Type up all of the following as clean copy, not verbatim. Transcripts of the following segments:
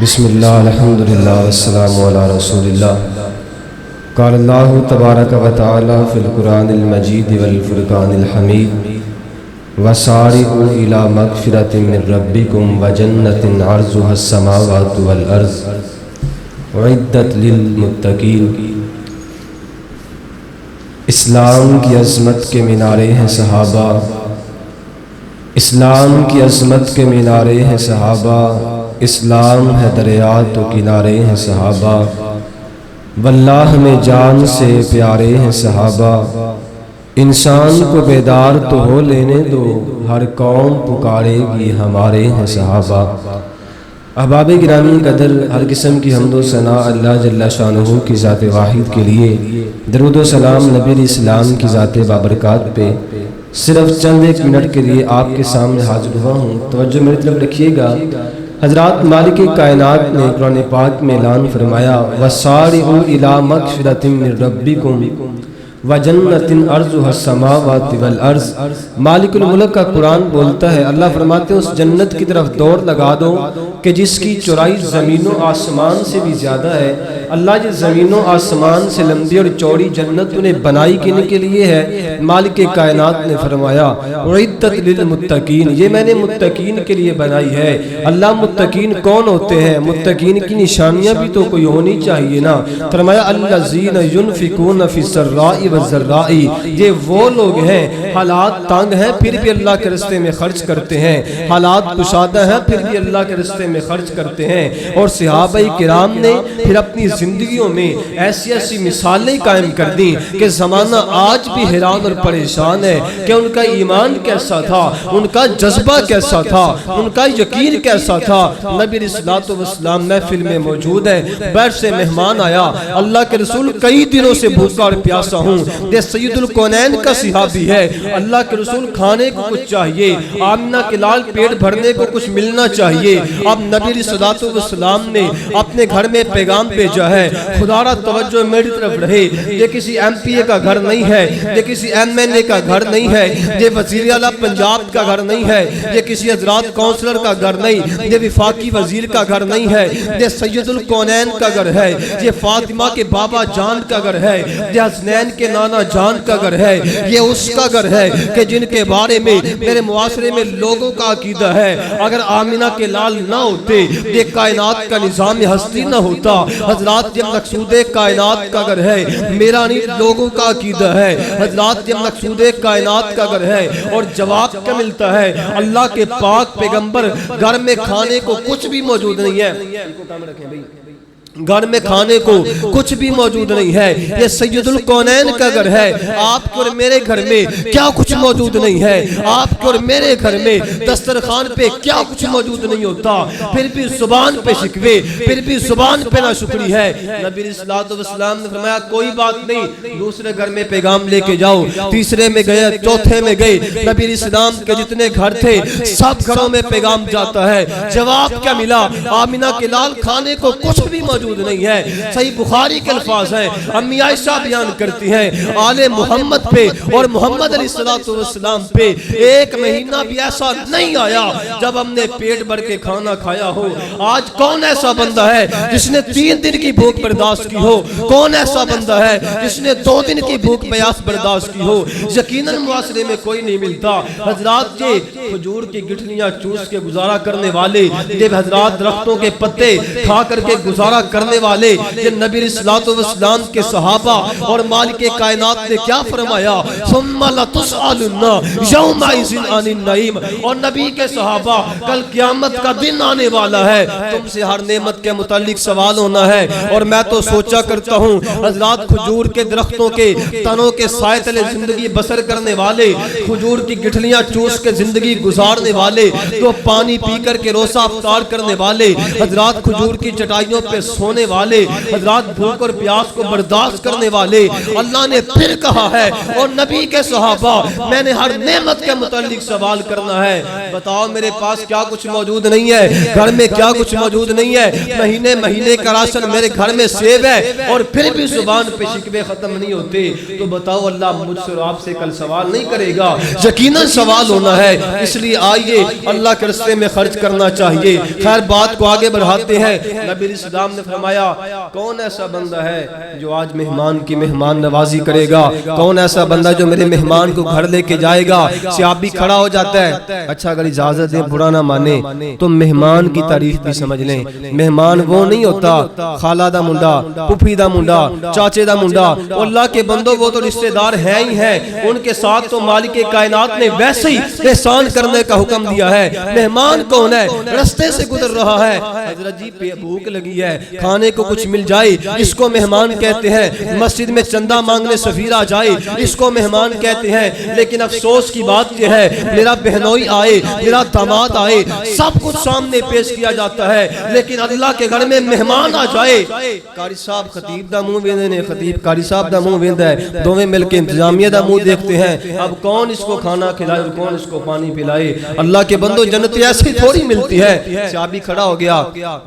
بسم اللہ الحمدللہ والسلام علی رسول اللہ۔ قال اللہ تبارک و تعالی فی القرآن المجید والفرقان الحمید وسارعوا الی مغفرۃ من ربکم وجنۃ عرضها السماوات والارض اعدت للمتقین۔ اسلام کی عظمت کے مینارے ہیں صحابہ، اسلام کی عظمت کے مینارے ہیں صحابہ، اسلام ہے دریا تو کنارے ہیں صحابہ، واللہ میں جان سے پیارے ہیں صحابہ، انسان کو بیدار تو ہو لینے دو، ہر قوم پکارے گی ہمارے ہیں صحابہ۔ احباب گرامی قدر، ہر قسم کی حمد و ثنا اللہ جل شانہ کی ذات واحد کے لیے، درود و سلام نبی علیہ السلام کی ذات بابرکات پہ۔ صرف چند ایک منٹ کے لیے آپ کے سامنے حاضر ہوا ہوں، توجہ میری طرف رکھیے گا۔ حضرات مالک کائنات نے قرآن پاک میں اعلان فرمایا وَسَارِعُوا إِلَىٰ مَغْفِرَةٍ مِّن رَبِّكُمْ وَجَنَّةٍ عَرْضُهَا السَّمَاوَاتُ وَالْأَرْضُ۔ مالک الملک کا قرآن بولتا ہے، اللہ فرماتے ہیں اس جنت کی طرف دوڑ لگا دو کہ جس کی چوڑائی زمین و آسمان سے بھی زیادہ ہے۔ اللہ جس زمین و آسمان سے لمبی اور چوڑی جنت انہیں بنائی کن کے لیے ہے؟ مالک کائنات نے فرمایا اعدت للمتقین، یہ میں نے متقین کے لیے بنائی ہے۔ اللہ متقین کون ہوتے ہیں؟ متقین کی نشانیاں بھی تو کوئی ہونی چاہیے نا۔ فرمایا الذین ينفقون فی السراء والضراء، یہ وہ لوگ ہیں حالات تنگ ہیں پھر بھی اللہ کے راستے میں خرچ کرتے ہیں، حالات کشادہ ہیں پھر بھی اللہ کے راستے میں خرچ کرتے ہیں۔ اور صحابہ کرام نے پھر اپنی زندگیوں میں ایسی ایسی مثالیں قائم کر دیں کہ زمانہ آج بھی حیران اور پریشان ہے کہ ان کا ایمان کیسا تھا، ان کا جذبہ کیسا تھا، ان کا یقین کیسا تھا۔ نبی علیہ الصلوۃ والسلام محفل میں موجود ہیں، باہر سے مہمان آیا، اللہ کے رسول کئی دنوں سے بھوکا اور پیاسا ہوں، یہ سید الکونین کا صحابی ہے، اللہ کے رسول کھانے کو کچھ چاہیے، آمنہ کے لال پیٹ بھرنے کو کچھ ملنا چاہیے۔ اب نبی علیہ الصلوۃ والسلام نے اپنے گھر میں پیغام بھیجا ہے، خدا را توجہ میری طرف رہے، یہ کسی ایم پی اے کا گھر نہیں ہے، یہ کسی ایم این اے کا گھر نہیں ہے، یہ وزیر اعلیٰ پنجاب کا گھر نہیں ہے، یہ کسی حضرات کونسلر کا گھر نہیں، یہ وفاقی وزیر کا گھر نہیں ہے، یہ سید الکونین کا گھر ہے، یہ فاطمہ کے بابا جان کا گھر ہے، یہ حسنین کے نانا جان کا گھر ہے، یہ اس کا گھر ہے کہ جن کے بارے میں میرے معاشرے میں لوگوں کا عقیدہ ہے اگر آمنہ کے لال نہ ہوتے یہ کائنات کا نظام ہستی نہ ہوتا۔ حضرات یہ مقصود کائنات کا گھر ہے، میرا نہیں لوگوں کا عقیدہ ہے۔ حضرات یہ مقصود کائنات کا گھر ہے، اور جواب کیا ملتا ہے؟ اللہ کے پاک پیغمبر گھر میں کھانے کو کچھ بھی موجود نہیں ہے، گھر میں کھانے کو کچھ بھی موجود نہیں ہے، یہ سید الکونین کا گھر ہے۔ آپ کے اور میرے گھر میں کیا کچھ موجود نہیں ہے؟ آپ کے اور میرے گھر میں دسترخوان پہ کیا کچھ موجود نہیں ہوتا، پھر بھی زبان پہ شکوے، پھر بھی زبان پہ ناشکری ہے۔ نبی علیہ الصلوۃ والسلام نے فرمایا کوئی بات نہیں، دوسرے گھر میں پیغام لے کے جاؤ، تیسرے میں گئے، چوتھے میں گئے، نبی علیہ السلام کے جتنے گھر تھے سب گھروں میں پیغام جاتا ہے۔ جواب کیا ملا؟ آمنہ کے لال کھانے کو کچھ بھی موجود نہیں ہے۔ صحیح بخاری کے الفاظ ہیں، امی عائشہ بیان کرتی ہیں آل محمد پہ اور محمد علیہ السلام پہ ایک مہینہ بھی ایسا نہیں آیا جب ہم نے پیٹ بھر کے کھانا کھایا ہو۔ آج کون ایسا بندہ ہے جس نے 3 دن کی بھوک برداشت کی ہو؟ کون ایسا بندہ ہے جس نے 2 دن کی بھوک پیاس برداشت کی ہو؟ یقیناً معاشرے میں کوئی نہیں ملتا۔ حضرات یہ کھجور کی گٹھلیاں چوس کے گزارا کرنے والے، یہ حضرات درختوں کے پتے کھا کر کے گزارا کرنے والے، یہ نبی علیہ الصلوۃ والسلام کے صحابہ اور مالک کائنات نے کیا فرمایا؟ ثم لتسألن یومئذ عن النعیم، اور نبی کے صحابہ کل قیامت کا دن آنے والا ہے، تم سے ہر نعمت کے متعلق سوال ہونا ہے۔ اور میں تو سوچا کرتا ہوں حضرات کھجور کے درختوں کے تنوں کے سائے تلے زندگی بسر کرنے والے، کھجور کی گٹھلیاں چوس کے زندگی گزارنے والے، تو پانی پی کر کے روزہ افطار کرنے والے، حضرات کھجور کی چٹائیوں پہ سونے والے حضرات، بھوک اور پیاس کو برداشت کرنے والے، اللہ نے پھر کہا ہے اور نبی کے صحابہ میں نے ہر نعمت کے متعلق سوال کرنا ہے، بتاؤ میرے پاس کیا کچھ موجود نہیں ہے، گھر میں کیا کچھ موجود نہیں ہے، مہینے مہینے کا راشن میرے گھر میں سیب ہے اور پھر بھی زبان پہ شکوے ختم نہیں ہوتے، تو بتاؤ اللہ مجھ سے اور آپ سے کل سوال نہیں کرے گا؟ یقیناً سوال ہونا ہے، اس لیے آئیے اللہ کے راستے میں خرچ کرنا چاہیے۔ خیر بات کو آگے بڑھاتے ہیں، نبی اسلام نے فرمایا کون ایسا بندہ ہے جو آج مہمان کی مہمان نوازی کرے گا، کون ایسا بندہ جو میرے مہمان کو گھر لے کے جائے گا؟ صحابی کھڑا ہو جاتا ہے، اچھا اگر اجازت دیں برا نہ مانے تو مہمان کی تعریف بھی سمجھ لیں، مہمان وہ نہیں ہوتا خالہ دا منڈا، پھوپھی دا منڈا، چاچے دا منڈا، اللہ کے بندوں وہ تو رشتہ دار ہیں ہی ہیں، ان کے ساتھ تو مالک کائنات نے ویسے ہی احسان کرنے کا حکم دیا ہے۔ مہمان کون ہے؟ رستے سے گزر رہا ہے، حضرت جی بھوک لگی ہے، کھانے کو کچھ مل جائے، اس کو مہمان کہتے ہیں۔ مسجد میں چندہ مانگنے سفیر آ جائے، اس کو مہمان کہتے ہیں۔ لیکن افسوس کی بات یہ ہے میرا بہنوئی آئے، میرا داماد آئے، سب کچھ سامنے پیش کیا جاتا ہے، لیکن اللہ کے گھر میں مہمان آ جائے، قاری صاحب خطیب دا منہ ویندے نے، خطیب قاری صاحب دا منہ ویندا ہے، دونوں مل کے انتظامیہ دا منہ دیکھتے ہیں، اب کون اس کو کھانا کھلائے اور کون اس کو پانی پلائے؟ اللہ کے بندوں جنت ایسی تھوڑی ملتی ہے۔ صحابی کھڑا ہو گیا،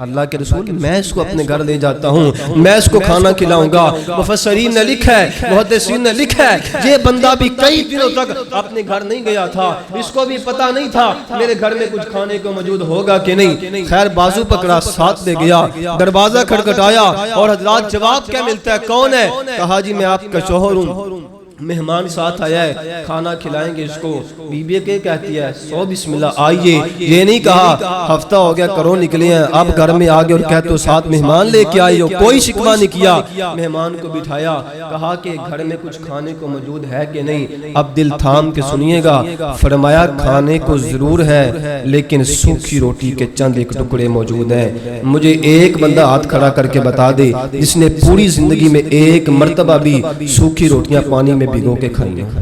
اللہ کے رسول میں اس کو اپنے گھر لے جاتا ہوں، میں اس کو کھانا کھلاؤں گا۔ مفسرین نے لکھا ہے، محدثین نے لکھا ہے یہ بندہ بھی کئی دنوں تک اپنے گھر نہیں گیا تھا، اس کو بھی پتہ نہیں تھا میرے گھر میں کچھ کھانے کو موجود ہوگا کہ نہیں۔ خیر بازو پکڑا، ساتھ لے گیا، دروازہ کھٹکھٹایا اور حضرات جواب کیا ملتا ہے؟ کون ہے؟ کہا جی میں آپ کا شوہر ہوں، مہمان ساتھ آیا ہے، کھانا کھلائیں گے اس کو۔ بی بی کے کہتی ہے سو بسم اللہ آئیے، یہ نہیں کہا ہفتہ ہو گیا کرو نکلے ہیں اب گھر میں آگے اور کہتے ہو ساتھ مہمان لے کے آئی ہو، کوئی شکوہ نہیں کیا۔ مہمان کو بٹھایا، کہا کہ گھر میں کچھ کھانے کو موجود ہے کہ نہیں؟ اب دل تھام کے سنیے گا، فرمایا کھانے کو ضرور ہے لیکن سوکھی روٹی کے چند ایک ٹکڑے موجود ہیں۔ مجھے ایک بندہ ہاتھ کھڑا کر کے بتا دے جس نے پوری زندگی میں ایک مرتبہ بھی سوکھی روٹیاں پانی میں بھگو کے کھائی ہیں۔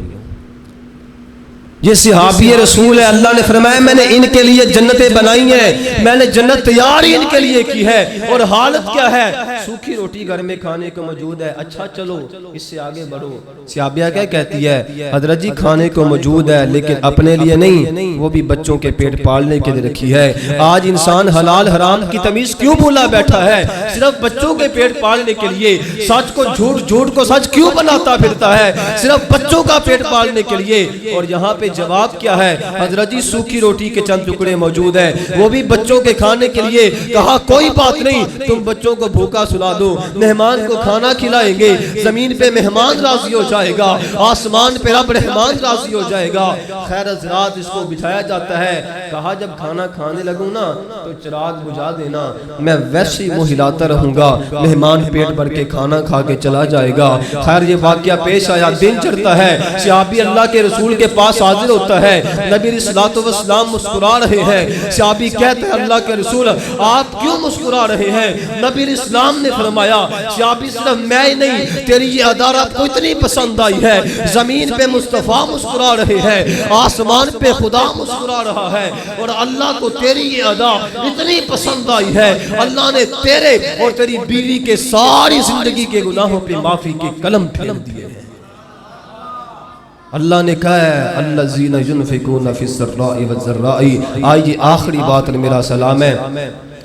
یہ صحابی رسول ہے، اللہ نے فرمایا میں نے ان کے لیے جنتیں بنائی ہیں، میں نے جنت تیار ہی ان کے لیے کی ہے، اور حالت کیا ہے؟ سوکھی روٹی گھر میں کھانے کو موجود ہے۔ اچھا چلو اس سے آگے بڑھو۔ صحابیہ کیا کہتی ہے؟ حضرت جی کھانے کو موجود ہے لیکن اپنے لیے نہیں، وہ بھی بچوں کے پیٹ پالنے کے لیے رکھی ہے۔ آج انسان حلال حرام کی تمیز کیوں بھولا بیٹھا ہے؟ صرف بچوں کے پیٹ پالنے کے لیے سچ کو جھوٹ، جھوٹ کو سچ کیوں بناتا پھرتا ہے؟ صرف بچوں کا پیٹ پالنے کے لیے۔ اور یہاں پہ جواب کیا ہے؟ حضرت جی سوکھی روٹی کے چند ٹکڑے موجود ہیں، وہ بھی بچوں کے کھانے کے لیے۔ کہا کوئی بات نہیں، تم بچوں کو بھوکا سلا دو، مہمان کو کھانا کھلائیں گے، زمین پہ مہمان راضی ہو جائے گا، آسمان پہ رب رحمان راضی ہو جائے گا۔ خیر حضرات اس کو بٹھایا جاتا ہے، کہا جب کھانا کھانے لگوں نا تو چراغ بجھا دینا، میں ویسے ہی منہ ہلاتا رہوں گا، مہمان پیٹ بھر کے کھانا کھا کے چلا جائے گا۔ خیر یہ واقعہ پیش آیا، دن چڑھتا ہے، صحابی اللہ کے رسول کے پاس حاضر ہوتا ہے، نبی علیہ الصلوۃ والسلام مسکرا رہے ہیں۔ صحابی کہتے ہیں اللہ کے رسول آپ کیوں مسکرا رہے ہیں؟ نبی علیہ السلام نے فرمایا صحابی صرف میں ہی نہیں، تیری یہ ادا رات کو اتنی پسند آئی ہے، زمین پہ مصطفیٰ مسکرا رہے ہیں، آسمان پہ خدا مسکرا رہا ہے، اور اللہ کو تیری یہ ادا اتنی پسند آئی ہے، اللہ نے تیرے اور تیری بیوی کے ساری زندگی کے گناہوں پہ معافی کے قلم پھیر دیے ہیں۔ اللہ نے کہا ہے الذین ينفقون فی السراء والضراء۔ آئیے آخری بات میرا سلام ہے،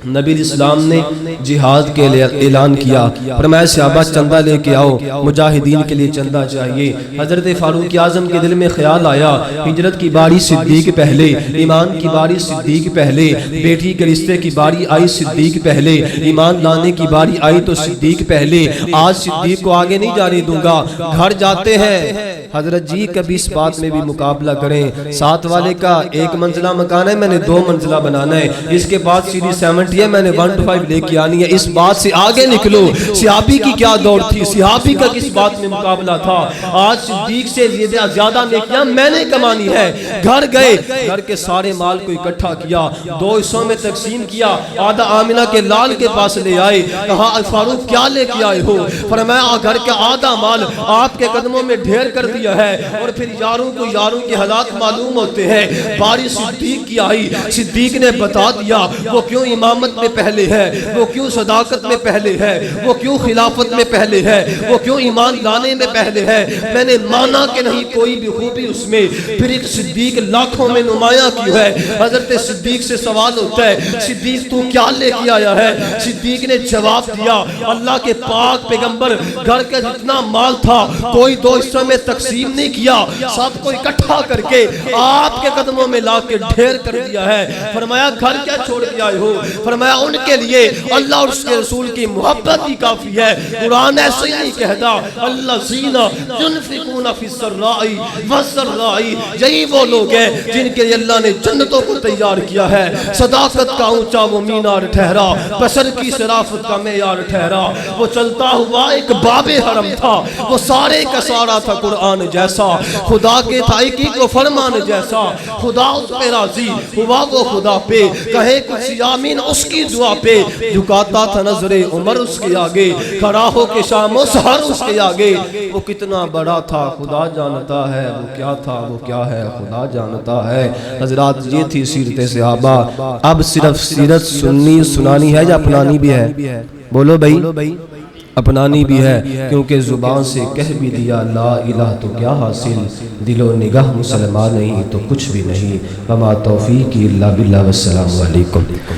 نبی اسلام نے جہاد کے لیے اعلان کیا، فرمایا صحابہ چندہ لے کے آؤ، مجاہدین کے لیے چندہ چاہیے۔ حضرت فاروق اعظم کے دل میں خیال آیا ہجرت کی باری صدیق پہلے، ایمان کی باری صدیق پہلے، بیٹی کے رشتے کی باری آئی صدیق پہلے، ایمان لانے کی باری آئی تو صدیق پہلے، آج صدیق کو آگے نہیں جانے دوں گا۔ گھر جاتے ہیں حضرت جی کبھی اس بات میں بھی مقابلہ کریں، ساتھ والے کا 1 منزلہ مکان ہے میں نے 2 منزلہ بنانا ہے، اس کے بعد سیڑھی 70 ہے میں نے 1 to 5 لے کے آنی ہے، اس بات سے آگے نکلو۔ صحابی کی کیا دور تھی، صحابی کا کس بات میں مقابلہ تھا؟ آج صدیق سے زیادہ نیکیاں میں نے کمانی ہے۔ گھر گئے، گھر کے سارے مال کو اکٹھا کیا، 2 حصوں میں تقسیم کیا، آدھا آمنہ کے لال کے پاس لے آئے، کہا فاروق کیا لے کے آئے ہو؟ فرمایا گھر کا آدھا مال آپ کے قدموں میں ڈھیر کر دیا ہے۔ اور پھر یاروں کو یاروں کے حالات معلوم ہوتے ہیں، باری صدیق کی آئی، صدیق نے بتا دیا وہ کیوں امام امامت میں پہلے ہے، وہ کیوں صداقت میں پہلے ہے، وہ کیوں خلافت میں پہلے ہے، وہ کیوں ایمان لانے میں پہلے ہے؟ میں نے مانا کہ نہیں کوئی بھی خوبی اس میں، پھر ایک صدیق لاکھوں میں نمایاں کیوں ہے؟ حضرت صدیق سے سوال ہوتا ہے، صدیق تو کیا لے کے آیا ہے؟ صدیق نے جواب دیا، اللہ کے پاک پیغمبر گھر کا جتنا مال تھا کوئی دو حصوں میں تقسیم نہیں کیا، سب کو اکٹھا کر کے آپ کے قدموں میں لا کے ڈھیر کر دیا ہے۔ فرمایا گھر کیا چھوڑ کے آئے ہو؟ فرمایا ان کے لیے اللہ اور اس کے رسول کی محبت ہی کافی ہے۔ قرآن ایسے ہی نہیں کہتا، الذین ينفقون فی السراء والضراء، یہی وہ لوگ ہیں جن کے لیے اللہ نے جنتوں کو تیار کیا ہے۔ صداقت کا اونچا وہ مینار ٹھہرا، بشر کی شرافت کا معیار ٹھہرا۔ وہ چلتا ہوا ایک باب حرم تھا، وہ سارے کا سارا تھا قرآن جیسا، خدا کے تھا ایک وہ فرمان جیسا، خدا اس پہ راضی ہوا وہ خدا پہ، کہے کچھ آمین اس کی دعا پہ، جھکاتا تھا نظر عمر اس کے آگے، کھڑا ہو کے شام و سحر اس کے آگے۔ وہ کتنا بڑا تھا خدا جانتا ہے، وہ کیا تھا وہ کیا ہے خدا جانتا ہے۔ حضرات یہ تھی سیرت صحابہ۔ اب صرف سیرت سننی سنانی ہے یا اپنانی بھی ہے؟ بولو بھائی، اپنانی بھی ہے، کیونکہ زبان سے کہہ بھی دیا لا الہ تو کیا حاصل، دل و نگاہ مسلمان نہیں تو کچھ بھی نہیں۔ وما توفیقی الا باللہ، والسلام علیکم۔